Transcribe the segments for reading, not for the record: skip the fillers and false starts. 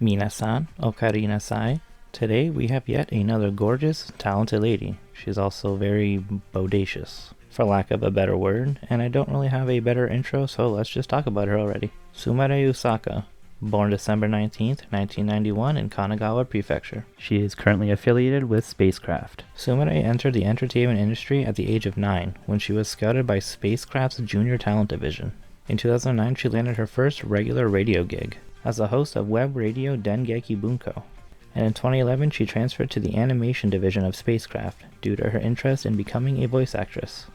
Minasan, okarina sai. Today we have yet another gorgeous, talented lady. She's also very bodacious, for lack of a better word, and I don't really have a better intro, so let's just talk about her already. Sumire Uesaka, born December 19th, 1991 in Kanagawa Prefecture. She is currently affiliated with Spacecraft. Sumire entered the entertainment industry at the age of 9 when she was scouted by Spacecraft's Junior Talent Division. In 2009, she landed her first regular radio gig as the host of web radio Dengeki Bunko. And in 2011, she transferred to the animation division of Spacecraft due to her interest in becoming a voice actress.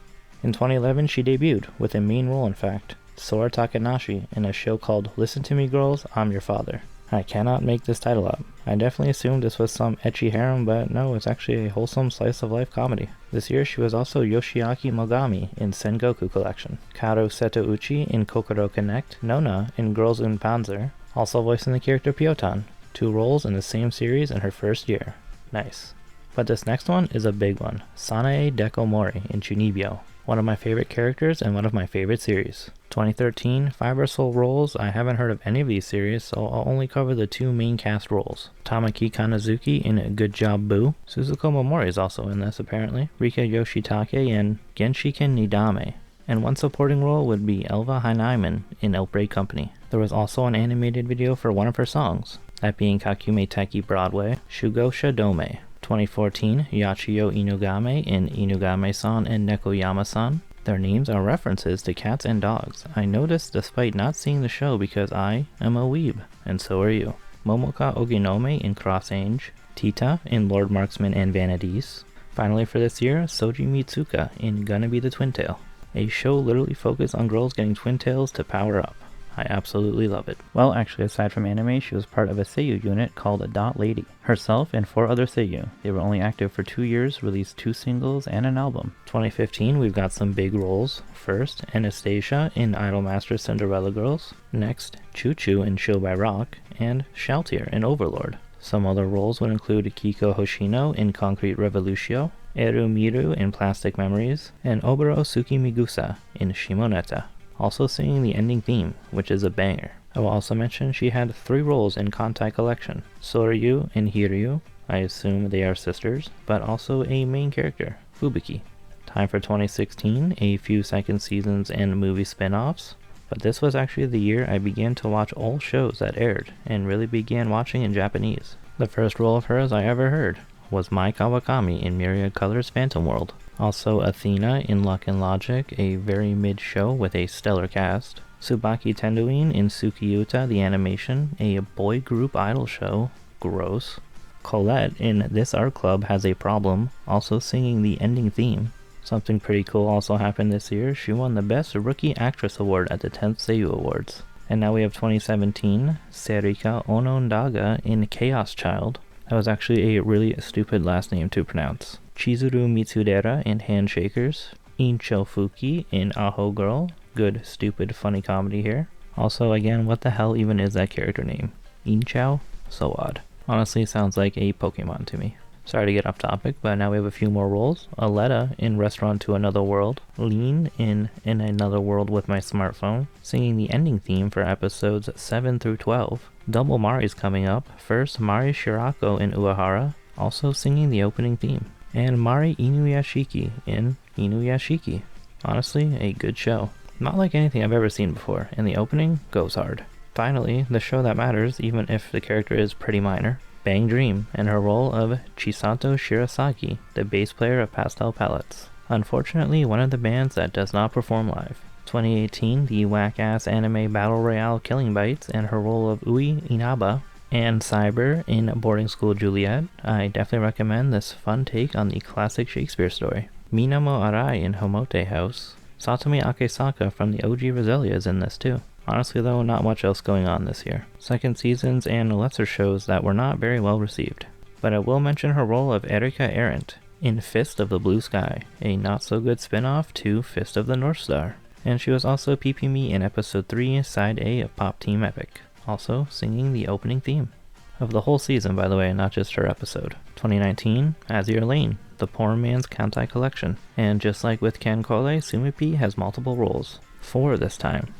In 2011, she debuted, with a main role in fact, Sora Takanashi, in a show called Listen to Me Girls, I'm Your Father. I cannot make this title up. I definitely assumed this was some ecchi harem, but no, it's actually a wholesome slice-of-life comedy. This year, she was also Yoshiaki Mogami in Sengoku Collection, Karo Setouchi in Kokoro Connect, Nona in Girls Un Panzer, also voicing the character Pyotan. 2 roles in the same series in her first year. Nice. But this next one is a big one. Sanae Dekomori in Chunibyo. One of my favorite characters and one of my favorite series. 2013, 5 sole roles. I haven't heard of any of these series, so I'll only cover the 2 main cast roles. Tamaki Kanazuki in Good Job Boo. Suzuko Momori is also in this apparently. Rika Yoshitake in Genshiken Nidame. And one supporting role would be Elva Heinaiman in Outbreak Company. There was also an animated video for one of her songs, that being Kakume Teki Broadway, Shugosha Dome. 2014, Yachiyo Inugame in Inugame-san and Nekoyama-san. Their names are references to cats and dogs. I noticed despite not seeing the show because I am a weeb, and so are you. Momoka Oginome in Cross Ange, Tita in Lord Marksman and Vanities. Finally for this year, Soji Mitsuka in Gonna Be the Twin Tail. A show literally focused on girls getting twin tails to power up. I absolutely love it. Well, actually, aside from anime, she was part of a seiyuu unit called Dot Lady. Herself and 4 other seiyuu. They were only active for 2 years, released 2 singles and an album. 2015, we've got some big roles. First, Anastasia in Idolmaster Cinderella Girls. Next, Choo Choo in Show by Rock, and Shoutier in Overlord. Some other roles would include Kiko Hoshino in Concrete Revolutio, Eru Miru in Plastic Memories, and Oboro Tsukimigusa in Shimoneta. Also singing the ending theme, which is a banger. I will also mention she had 3 roles in Kantai Collection, Soryu and Hiryu, I assume they are sisters, but also a main character, Fubuki. Time for 2016, a few second seasons and movie spin-offs, but this was actually the year I began to watch all shows that aired, and really began watching in Japanese. The first role of hers I ever heard was Mai Kawakami in Myriad Colors Phantom World. Also Athena in Luck and Logic, a very mid show with a stellar cast. Tsubaki Tenduin in Tsukiyuta the Animation, a boy group idol show. Gross. Colette in This Art Club Has a Problem, also singing the ending theme. Something pretty cool also happened this year. She won the Best Rookie Actress Award at the 10th Seiyu Awards. And now we have 2017, Serika Onondaga in Chaos Child. That was actually a really stupid last name to pronounce. Chizuru Mitsudera in Handshakers. Incho Fuki in Aho Girl. Good, stupid, funny comedy here. Also, again, what the hell even is that character name? Inchao? So odd. Honestly, sounds like a Pokemon to me. Sorry to get off topic, but now we have a few more roles. Aletta in Restaurant to Another World. Lean in Another World with My Smartphone, singing the ending theme for episodes 7 through 12. Double Mari's coming up. First, Mari Shirako in Uehara, also singing the opening theme. And Mari Inuyashiki in Inuyashiki. Honestly, a good show. Not like anything I've ever seen before, and the opening goes hard. Finally, the show that matters, even if the character is pretty minor. Bang Dream, in her role of Chisato Shirasaki, the bass player of Pastel Palettes. Unfortunately, one of the bands that does not perform live. 2018, the whack-ass anime battle royale Killing Bites, and her role of Ui Inaba. And Cyber in Boarding School Juliet. I definitely recommend this fun take on the classic Shakespeare story. Minamo Arai in Homote House. Satomi Akesaka from the OG Roselia is in this too. Honestly though, not much else going on this year. Second seasons and lesser shows that were not very well received. But I will mention her role of Erika Arendt in Fist of the Blue Sky, a not so good spin-off to Fist of the North Star. And she was also PP-me in episode 3, Side A of Pop Team Epic. Also singing the opening theme. Of the whole season, by the way, not just her episode. 2019, Azure Lane, the Poor Man's Kantai Collection. And just like with Kankole, Sumipi has multiple roles. 4 this time.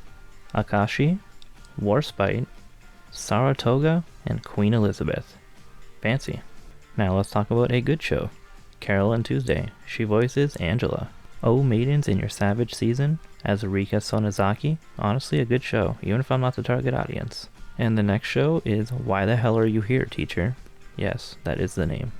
Akashi, Warspite, Saratoga, and Queen Elizabeth. Fancy. Now let's talk about a good show. Carol and Tuesday. She voices Angela. Oh Maidens in Your Savage Season as Rika Sonozaki. Honestly a good show, even if I'm not the target audience. And the next show is Why the Hell Are You Here, Teacher? Yes, that is the name.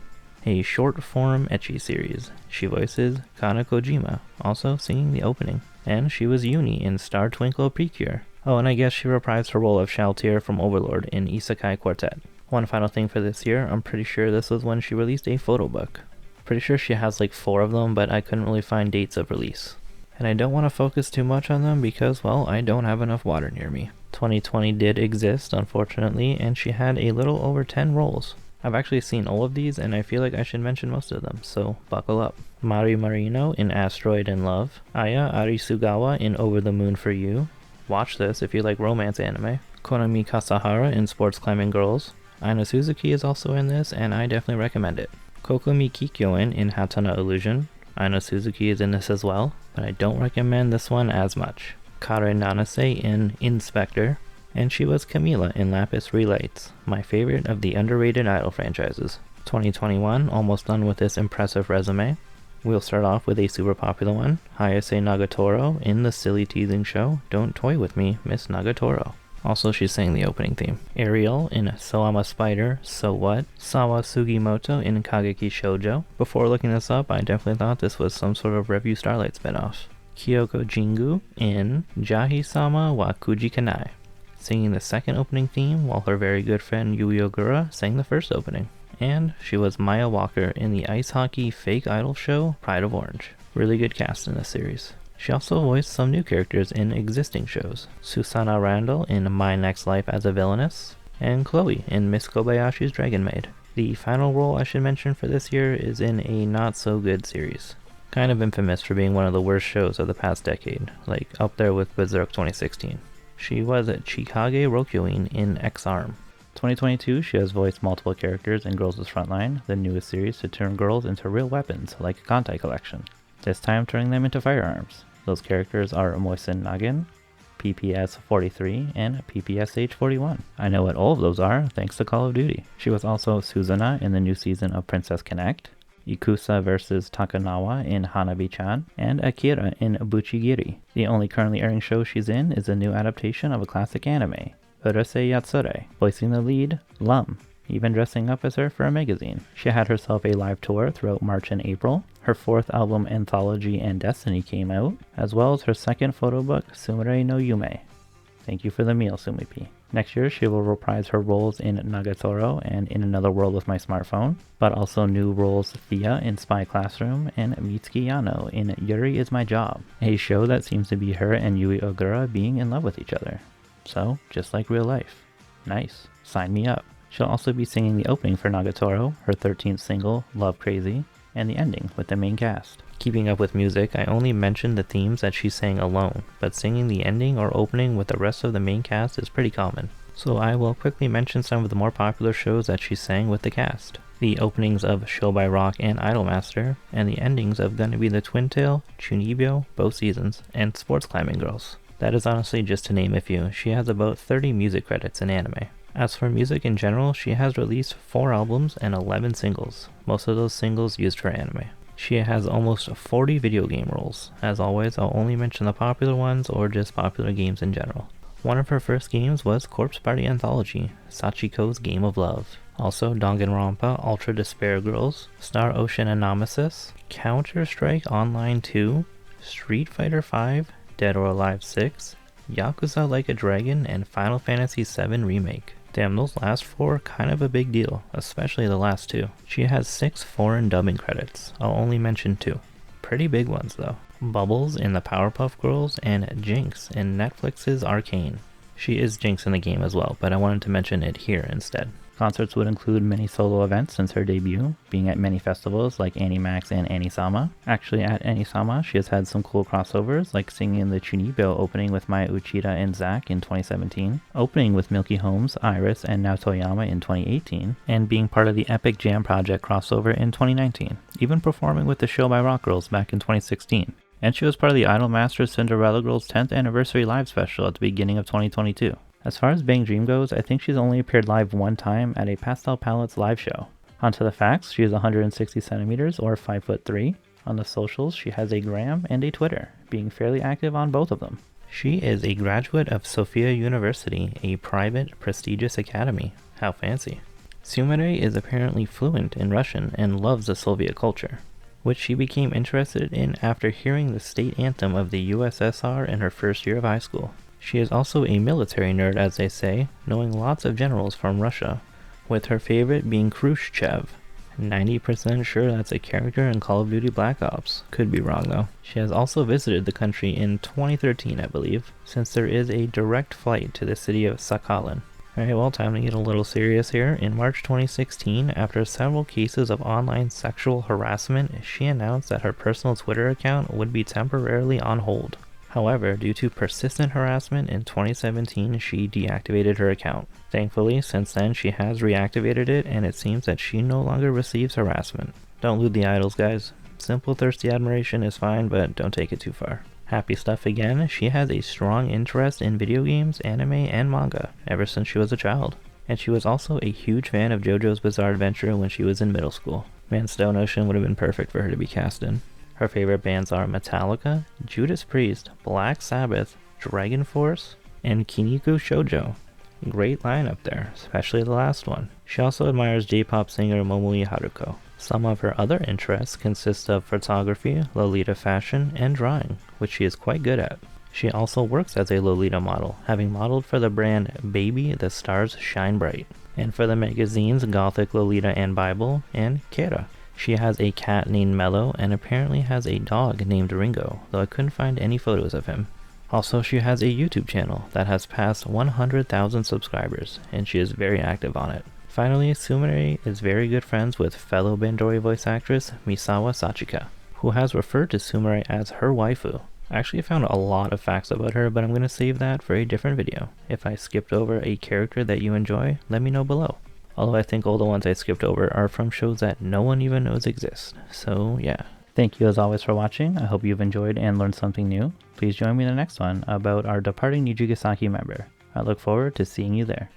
A short-form ecchi series. She voices Kana Kojima, also singing the opening. And she was Uni in Star Twinkle Precure. Oh, and I guess she reprised her role of Shaltir from Overlord in Isekai Quartet. One final thing for this year, I'm pretty sure this was when she released a photo book. Pretty sure she has like 4 of them, but I couldn't really find dates of release. And I don't want to focus too much on them because, well, I don't have enough water near me. 2020 did exist, unfortunately, and she had a little over 10 roles. I've actually seen all of these, and I feel like I should mention most of them, so buckle up. Mari Marino in Asteroid in Love. Aya Arisugawa in Over the Moon for You. Watch this if you like romance anime. Konami Kasahara in Sports Climbing Girls. Aina Suzuki is also in this, and I definitely recommend it. Kokomi Kikyoin in Hatana Illusion. Aina Suzuki is in this as well, but I don't recommend this one as much. Kare Nanase in Inspector. And she was Camila in Lapis Relights, my favorite of the underrated idol franchises. 2021, almost done with this impressive resume. We'll start off with a super popular one, Hayase Nagatoro in the silly teasing show Don't Toy With Me, Miss Nagatoro. Also, she sang the opening theme. Ariel in So I'm a Spider, So What? Sawa Sugimoto in Kageki Shoujo. Before looking this up, I definitely thought this was some sort of Revue Starlight spinoff. Kyoko Jingu in Jahi-sama wa Kuji Kanai, singing the second opening theme while her very good friend Yui Ogura sang the first opening. And she was Maya Walker in the ice hockey fake idol show Pride of Orange. Really good cast in this series. She also voiced some new characters in existing shows. Susanna Randall in My Next Life as a Villainess, and Chloe in Miss Kobayashi's Dragon Maid. The final role I should mention for this year is in a not so good series. Kind of infamous for being one of the worst shows of the past decade, like up there with Berserk 2016. She was Chikage Rokuin in X-Arm. 2022, she has voiced multiple characters in Girls' Frontline, the newest series to turn girls into real weapons like a Kantai collection, this time turning them into firearms. Those characters are Moisen Nagin, PPS 43, and PPSH 41. I know what all of those are thanks to Call of Duty. She was also Suzuna in the new season of Princess Connect, Ikusa vs. Takanawa in Hanabi-chan, and Akira in Buchigiri. The only currently airing show she's in is a new adaptation of a classic anime, Urusei Yatsure, voicing the lead, Lum, even dressing up as her for a magazine. She had herself a live tour throughout March and April. Her 4th album, Anthology and Destiny, came out, as well as her 2nd photo book, Sumire no Yume. Thank you for the meal, Sumipi. Next year, she will reprise her roles in Nagatoro and In Another World with My Smartphone, but also new roles Thea in Spy Classroom and Mitsuki Yano in Yuri Is My Job, a show that seems to be her and Yui Ogura being in love with each other. So, just like real life. Nice. Sign me up. She'll also be singing the opening for Nagatoro, her 13th single, Love Crazy, and the ending with the main cast. Keeping up with music, I only mentioned the themes that she sang alone, but singing the ending or opening with the rest of the main cast is pretty common. So I will quickly mention some of the more popular shows that she sang with the cast. The openings of Show by Rock and Idolmaster, and the endings of Gonna Be the Twin Tail, Chunibyo, both seasons, and Sports Climbing Girls. That is honestly just to name a few. She has about 30 music credits in anime. As for music in general, she has released 4 albums and 11 singles, most of those singles used for anime. She has almost 40 video game roles. As always, I'll only mention the popular ones or just popular games in general. One of her first games was Corpse Party Anthology, Sachiko's Game of Love. Also Danganronpa Ultra Despair Girls, Star Ocean Anemesis, Counter-Strike Online 2, Street Fighter V, Dead or Alive 6, Yakuza Like a Dragon, and Final Fantasy VII Remake. Damn, those last 4 kind of a big deal, especially the last 2. She has 6 foreign dubbing credits. I'll only mention 2. Pretty big ones though. Bubbles in the Powerpuff Girls and Jinx in Netflix's Arcane. She is Jinx in the game as well, but I wanted to mention it here instead. Concerts would include many solo events since her debut, being at many festivals like Animax and Anisama. Actually, at Anisama, she has had some cool crossovers, like singing the Chunibyo opening with Maya Uchida and Zack in 2017, opening with Milky Holmes, Iris, and Naotoyama in 2018, and being part of the Epic Jam Project crossover in 2019, even performing with the Show by Rock Girls back in 2016. And she was part of the Idolmaster Cinderella Girls 10th Anniversary Live Special at the beginning of 2022. As far as Bang Dream goes, I think she's only appeared live one time at a Pastel Palettes live show. Onto the facts, she is 160 centimeters or 5'3". On the socials, she has a gram and a Twitter, being fairly active on both of them. She is a graduate of Sofia University, a private, prestigious academy. How fancy. Sumire is apparently fluent in Russian and loves the Soviet culture, which she became interested in after hearing the state anthem of the USSR in her first year of high school. She is also a military nerd, as they say, knowing lots of generals from Russia, with her favorite being Khrushchev. 90% sure that's a character in Call of Duty Black Ops. Could be wrong though. She has also visited the country in 2013, I believe, since there is a direct flight to the city of Sakhalin. Alright, well, time to get a little serious here. In March 2016, after several cases of online sexual harassment, she announced that her personal Twitter account would be temporarily on hold. However, due to persistent harassment in 2017, she deactivated her account. Thankfully, since then she has reactivated it, and it seems that she no longer receives harassment. Don't lose the idols, guys. Simple thirsty admiration is fine, but don't take it too far. Happy stuff again, she has a strong interest in video games, anime, and manga ever since she was a child. And she was also a huge fan of JoJo's Bizarre Adventure when she was in middle school. Man, Stone Ocean would have been perfect for her to be cast in. Her favorite bands are Metallica, Judas Priest, Black Sabbath, Dragon Force, and Kinniku Shoujo. Great lineup there, especially the last one. She also admires J-pop singer Momoi Haruko. Some of her other interests consist of photography, Lolita fashion, and drawing, which she is quite good at. She also works as a Lolita model, having modeled for the brand Baby the Stars Shine Bright, and for the magazines Gothic Lolita and Bible, and Kera. She has a cat named Mello and apparently has a dog named Ringo, though I couldn't find any photos of him. Also, she has a YouTube channel that has passed 100,000 subscribers, and she is very active on it. Finally, Sumire is very good friends with fellow Bandori voice actress Misawa Sachika, who has referred to Sumire as her waifu. I actually found a lot of facts about her, but I'm going to save that for a different video. If I skipped over a character that you enjoy, let me know below. Although I think all the ones I skipped over are from shows that no one even knows exist. So yeah. Thank you as always for watching. I hope you've enjoyed and learned something new. Please join me in the next one about our departing Nijigasaki member. I look forward to seeing you there.